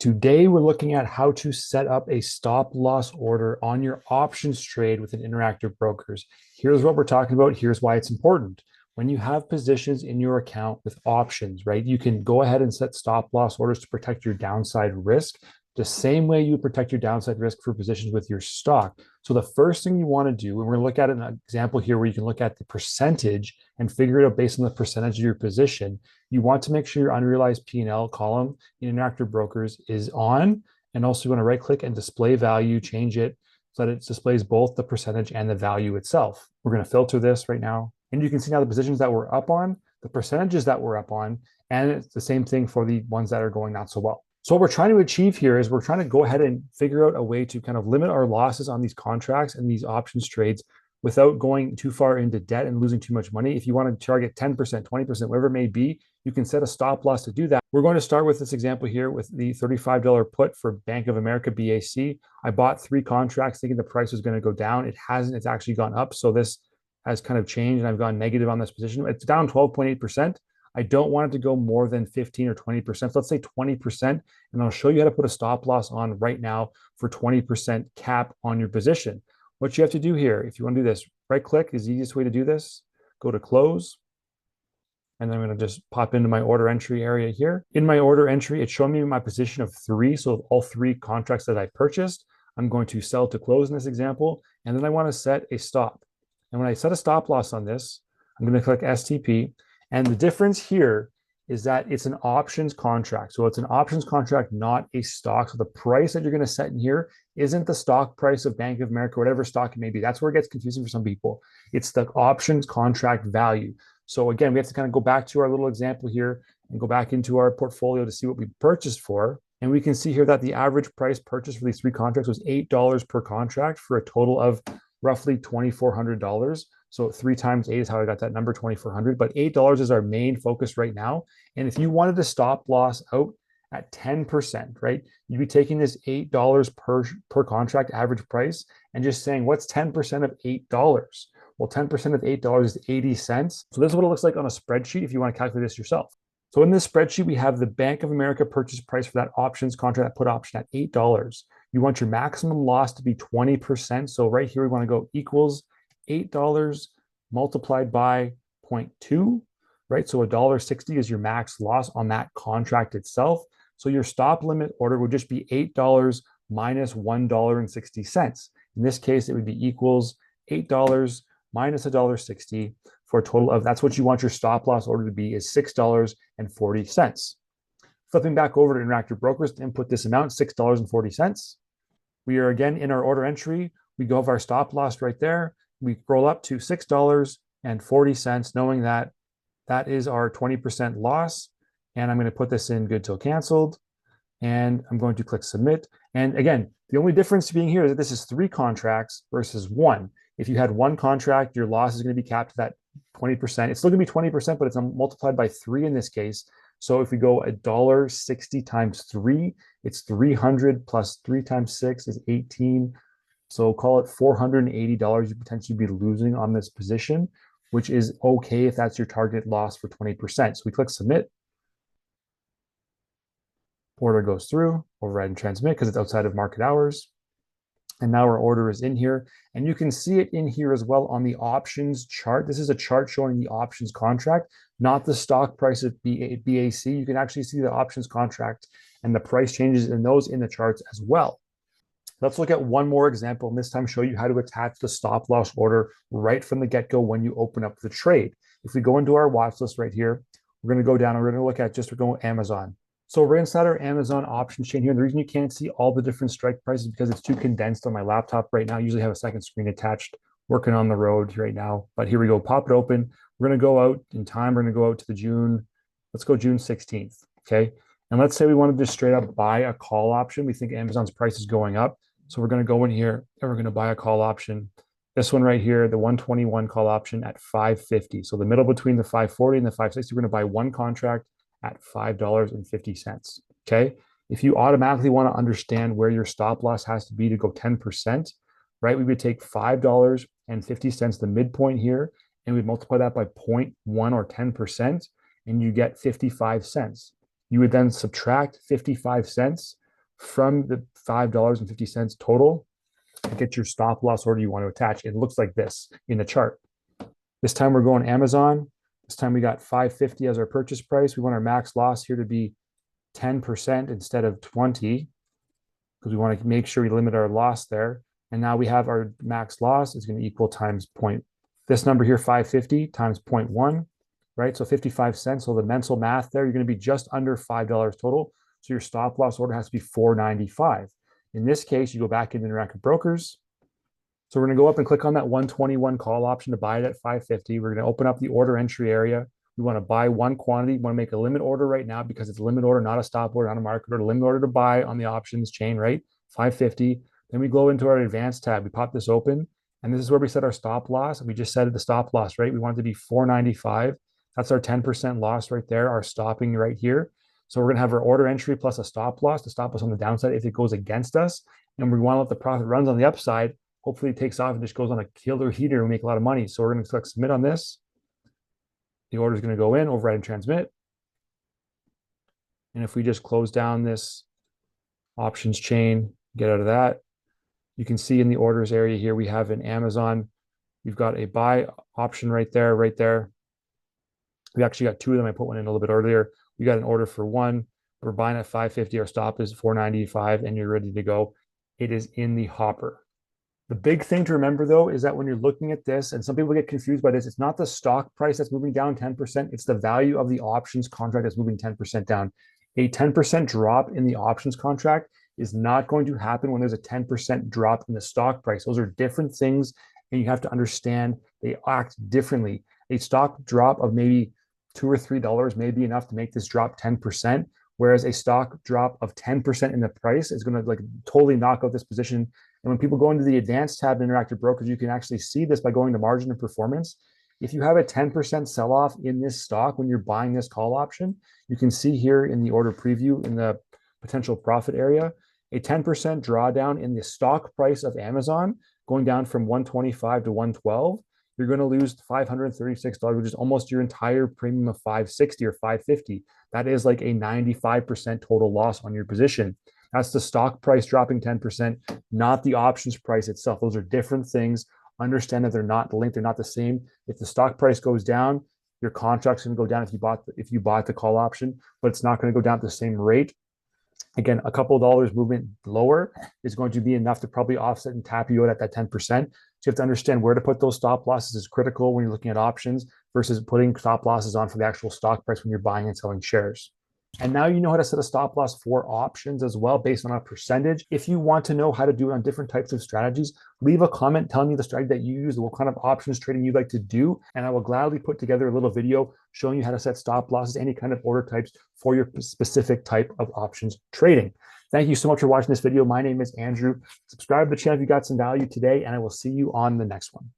Today, we're looking at how to set up a stop loss order on your options trade with an Interactive Brokers. Here's what we're talking about. Here's why it's important. When you have positions in your account with options, right, you can go ahead and set stop loss orders to protect your downside risk the same way you would protect your downside risk for positions with your stock. So the first thing you want to do, and we're going to look at an example here where you can look at the percentage and figure it out based on the percentage of your position. You want to make sure your unrealized P&L column in Interactive Brokers is on, and also you want to right click and display value, change it so that it displays both the percentage and the value itself. We're going to filter this right now, and you can see now the positions that we're up on, the percentages that we're up on, and it's the same thing for the ones that are going not so well. So what we're trying to achieve here is we're trying to go ahead and figure out a way to kind of limit our losses on these contracts and these options trades without going too far into debt and losing too much money. If you want to target 10%, 20%, whatever it may be, you can set a stop loss to do that. We're going to start with this example here with the $35 put for Bank of America BAC. I bought 3 contracts thinking the price was going to go down. It hasn't, it's actually gone up. So this has kind of changed and I've gone negative on this position. It's down 12.8%. I don't want it to go more than 15 or 20%. So let's say 20%, and I'll show you how to put a stop loss on right now for 20% cap on your position. What you have to do here, if you want to do this, right click is the easiest way to do this. Go to close. And then I'm going to just pop into my order entry area here. In my order entry, it's showing me my position of 3. So all 3 contracts that I purchased, I'm going to sell to close in this example. And then I want to set a stop. And when I set a stop loss on this, I'm going to click STP. And the difference here is that it's an options contract. So it's an options contract, not a stock. So the price that you're going to set in here isn't the stock price of Bank of America, whatever stock it may be. That's where it gets confusing for some people. It's the options contract value. So again, we have to kind of go back to our little example here and go back into our portfolio to see what we purchased for. And we can see here that the average price purchased for these 3 contracts was $8 per contract for a total of roughly $2,400. So 3 times 8 is how I got that number, 2,400. But $8 is our main focus right now. And if you wanted to stop loss out at 10%, right, you'd be taking this $8 per contract average price and just saying, what's 10% of $8? Well, 10% of $8 is 80 cents. So this is what it looks like on a spreadsheet if you want to calculate this yourself. So in this spreadsheet, we have the Bank of America purchase price for that options contract, that put option at $8. You want your maximum loss to be 20%. So right here, we want to go equals $8 multiplied by 0.2, right? So $1.60 is your max loss on that contract itself. So your stop limit order would just be $8 minus $1.60. In this case, it would be equals $8 minus $1.60 for a total of, that's what you want your stop loss order to be, is $6.40. Flipping back over to Interactive Brokers to input this amount, $6.40. We are again in our order entry. We go have our stop loss right there. We scroll up to $6.40, knowing that that is our 20% loss. And I'm going to put this in good till canceled. And I'm going to click submit. And again, the only difference being here is that this is 3 contracts versus 1. If you had 1 contract, your loss is going to be capped to that 20%. It's still going to be 20%, but it's multiplied by 3 in this case. So if we go $1.60 times 3, it's 300 plus 3 times 6 is 18. So call it $480 you potentially be losing on this position, which is okay if that's your target loss for 20%. So we click submit. Order goes through, override and transmit because it's outside of market hours. And now our order is in here. And you can see it in here as well on the options chart. This is a chart showing the options contract, not the stock price of BAC. You can actually see the options contract and the price changes in those in the charts as well. Let's look at one more example, and this time show you how to attach the stop loss order right from the get-go when you open up the trade. If we go into our watch list right here, we're going to go down and we're going to look at we're going Amazon. So we're inside our Amazon options chain here. And the reason you can't see all the different strike prices is because it's too condensed on my laptop right now. I usually have a second screen attached, working on the road right now. But here we go, pop it open. We're going to go out in time. We're going to go out to the let's go June 16th, okay? And let's say we want to just straight up buy a call option. We think Amazon's price is going up. So we're going to go in here and we're going to buy a call option. This one right here, the 121 call option at 550. So the middle between the 540 and the 560, we're going to buy one contract at $5.50, okay? If you automatically want to understand where your stop loss has to be to go 10%, right, we would take $5.50, the midpoint here, and we'd multiply that by 0.1 or 10%, and you get 55 cents. You would then subtract 55 cents from the $5.50 total, get your stop loss order you want to attach. It looks like this in the chart. This time we're going Amazon. This time we got 550 as our purchase price. We want our max loss here to be 10% instead of 20 because we want to make sure we limit our loss there. And now we have our max loss is going to equal times point. This number here, 550 times 0.1, right? So 55 cents. So the mental math there, you're going to be just under $5 total. So your stop loss order has to be $4.95. In this case, you go back into Interactive Brokers. So we're going to go up and click on that 121 call option to buy it at 550. We're going to open up the order entry area. We want to buy one quantity. We want to make a limit order right now because it's a limit order, not a stop order, not a market order, limit order to buy on the options chain, right? 550. Then we go into our advanced tab. We pop this open, and this is where we set our stop loss. We just set the stop loss, right? We want it to be 495. That's our 10% loss right there, our stopping right here. So we're going to have our order entry plus a stop loss to stop us on the downside if it goes against us. And we want to let the profit runs on the upside. Hopefully it takes off and just goes on a killer heater and we make a lot of money. So we're going to click submit on this. The order is going to go in, override and transmit. And if we just close down this options chain, get out of that, you can see in the orders area here, we have in Amazon, we've got a buy option right there, right there. We actually got two of them. I put one in a little bit earlier. We got an order for one. We're buying at 550. Our stop is 495 and you're ready to go. It is in the hopper. The big thing to remember, though, is that when you're looking at this, and some people get confused by this, it's not the stock price that's moving down 10%. It's the value of the options contract that's moving 10% down. A 10% drop in the options contract is not going to happen when there's a 10% drop in the stock price. Those are different things, and you have to understand they act differently. A stock drop of maybe $2 or $3 may be enough to make this drop 10%, whereas a stock drop of 10% in the price is going to like totally knock out this position. And when people go into the advanced tab in Interactive Brokers, you can actually see this by going to margin and performance. If you have a 10% sell-off in this stock when you're buying this call option, you can see here in the order preview in the potential profit area, a 10% drawdown in the stock price of Amazon going down from 125 to 112, you're going to lose $536, which is almost your entire premium of 560 or 550. That is like a 95% total loss on your position. That's the stock price dropping 10%, not the options price itself. Those are different things. Understand that they're not linked. They're not the same. If the stock price goes down, your contract's going to go down if you bought the call option, but it's not going to go down at the same rate. Again, a couple of dollars movement lower is going to be enough to probably offset and tap you out at that 10%. So you have to understand where to put those stop losses is critical when you're looking at options versus putting stop losses on for the actual stock price when you're buying and selling shares. And now you know how to set a stop loss for options as well based on a percentage. If you want to know how to do it on different types of strategies, leave a comment telling me the strategy that you use, what kind of options trading you'd like to do, and I will gladly put together a little video showing you how to set stop losses, any kind of order types for your specific type of options trading. Thank you so much for watching this video. My name is Andrew. Subscribe to the channel if you got some value today, and I will see you on the next one.